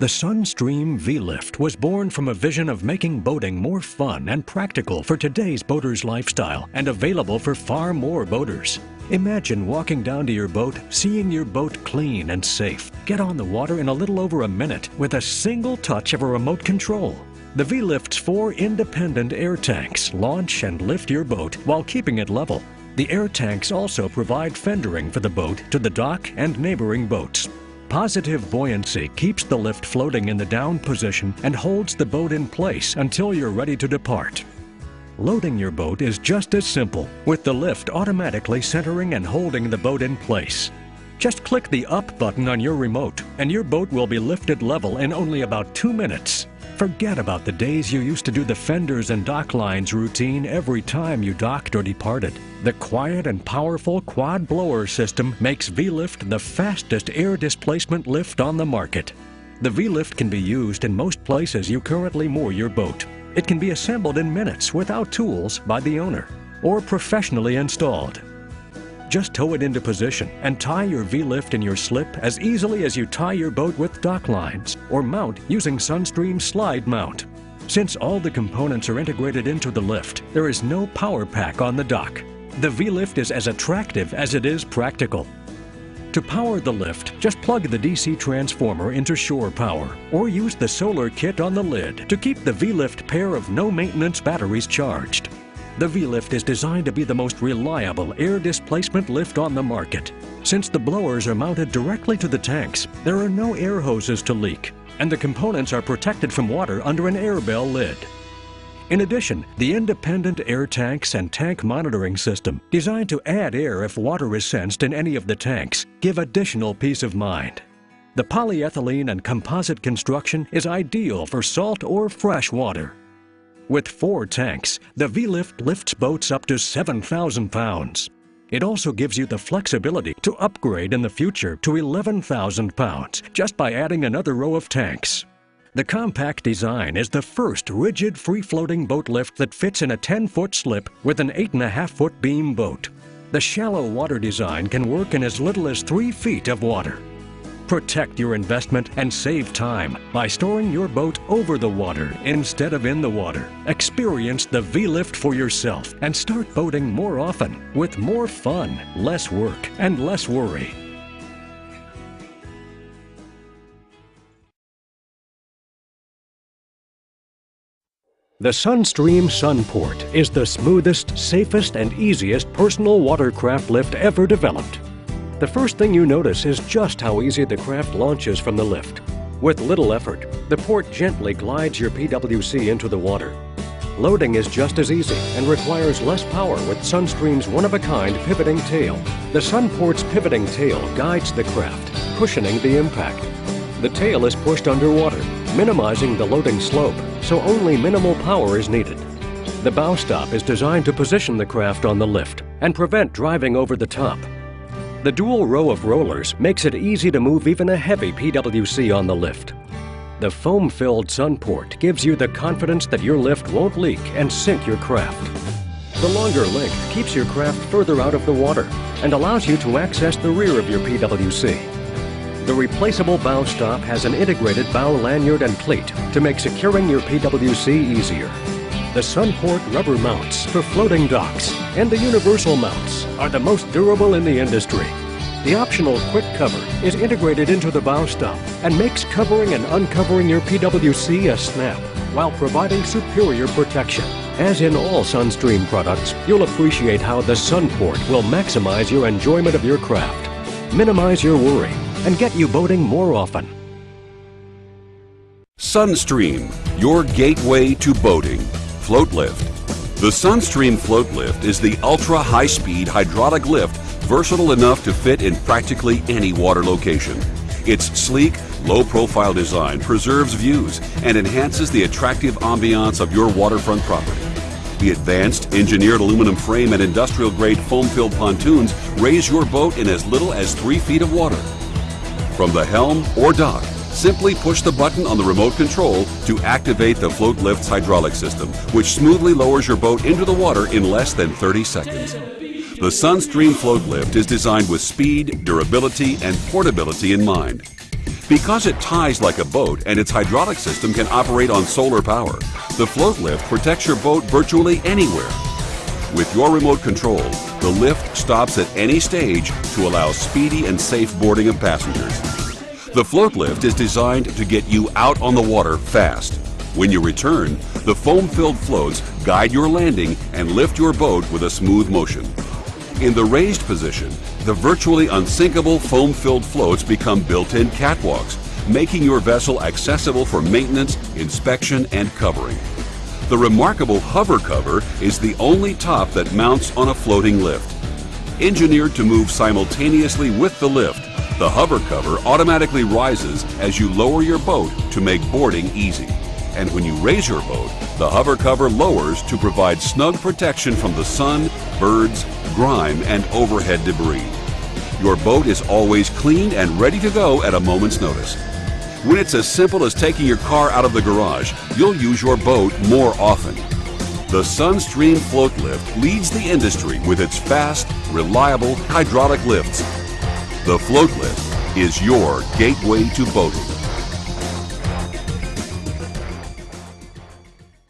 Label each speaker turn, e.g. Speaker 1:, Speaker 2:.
Speaker 1: The Sunstream V-Lift was born from a vision of making boating more fun and practical for today's boater's lifestyle and available for far more boaters. Imagine walking down to your boat, seeing your boat clean and safe. Get on the water in a little over a minute with a single touch of a remote control. The V-Lift's 4 independent air tanks launch and lift your boat while keeping it level. The air tanks also provide fendering for the boat to the dock and neighboring boats. Positive buoyancy keeps the lift floating in the down position and holds the boat in place until you're ready to depart. Loading your boat is just as simple, with the lift automatically centering and holding the boat in place. Just click the up button on your remote and your boat will be lifted level in only about 2 minutes. Forget about the days you used to do the fenders and dock lines routine every time you docked or departed. The quiet and powerful quad blower system makes V-Lift the fastest air displacement lift on the market. The V-Lift can be used in most places you currently moor your boat. It can be assembled in minutes without tools by the owner, or professionally installed. Just tow it into position and tie your V-Lift in your slip as easily as you tie your boat with dock lines, or mount using Sunstream Slide Mount. Since all the components are integrated into the lift, there is no power pack on the dock. The V-Lift is as attractive as it is practical. To power the lift, just plug the DC transformer into shore power, or use the solar kit on the lid to keep the V-Lift pair of no-maintenance batteries charged. The V-Lift is designed to be the most reliable air displacement lift on the market. Since the blowers are mounted directly to the tanks, there are no air hoses to leak, and the components are protected from water under an air bell lid. In addition, the independent air tanks and tank monitoring system, designed to add air if water is sensed in any of the tanks, give additional peace of mind. The polyethylene and composite construction is ideal for salt or fresh water. With 4 tanks, the V-Lift lifts boats up to 7,000 pounds. It also gives you the flexibility to upgrade in the future to 11,000 pounds just by adding another row of tanks. The compact design is the first rigid free-floating boat lift that fits in a 10-foot slip with an 8.5-foot beam boat. The shallow water design can work in as little as 3 feet of water. Protect your investment and save time by storing your boat over the water instead of in the water. Experience the V-Lift for yourself and start boating more often with more fun, less work, and less worry. The Sunstream Sunport is the smoothest, safest, and easiest personal watercraft lift ever developed. The first thing you notice is just how easy the craft launches from the lift. With little effort, the port gently glides your PWC into the water. Loading is just as easy and requires less power with Sunstream's one-of-a-kind pivoting tail. The Sunport's pivoting tail guides the craft, cushioning the impact. The tail is pushed underwater, minimizing the loading slope, so only minimal power is needed. The bow stop is designed to position the craft on the lift and prevent driving over the top. The dual row of rollers makes it easy to move even a heavy PWC on the lift. The foam-filled Sunport gives you the confidence that your lift won't leak and sink your craft. The longer length keeps your craft further out of the water and allows you to access the rear of your PWC. The replaceable bow stop has an integrated bow lanyard and cleat to make securing your PWC easier. The Sunport rubber mounts for floating docks and the universal mounts are the most durable in the industry. The optional quick cover is integrated into the bow stop and makes covering and uncovering your PWC a snap while providing superior protection. As in all Sunstream products, you'll appreciate how the Sunport will maximize your enjoyment of your craft, minimize your worry, and get you boating more often.
Speaker 2: Sunstream, your gateway to boating. Float lift. The Sunstream float lift is the ultra-high-speed hydraulic lift versatile enough to fit in practically any water location. Its sleek, low-profile design preserves views and enhances the attractive ambiance of your waterfront property. The advanced engineered aluminum frame and industrial-grade foam-filled pontoons raise your boat in as little as 3 feet of water. From the helm or dock, simply push the button on the remote control to activate the float lift's hydraulic system, which smoothly lowers your boat into the water in less than 30 seconds. The Sunstream float lift is designed with speed, durability, and portability in mind. Because it ties like a boat and its hydraulic system can operate on solar power, the float lift protects your boat virtually anywhere. With your remote control, the lift stops at any stage to allow speedy and safe boarding of passengers. The float lift is designed to get you out on the water fast. When you return, the foam-filled floats guide your landing and lift your boat with a smooth motion. In the raised position, the virtually unsinkable foam-filled floats become built-in catwalks, making your vessel accessible for maintenance, inspection, and covering. The remarkable hover cover is the only top that mounts on a floating lift. Engineered to move simultaneously with the lift, the hover cover automatically rises as you lower your boat to make boarding easy. And when you raise your boat, the hover cover lowers to provide snug protection from the sun, birds, grime, and overhead debris. Your boat is always clean and ready to go at a moment's notice. When it's as simple as taking your car out of the garage, you'll use your boat more often. The Sunstream Float Lift leads the industry with its fast, reliable hydraulic lifts. The Float Lift is your gateway to boating.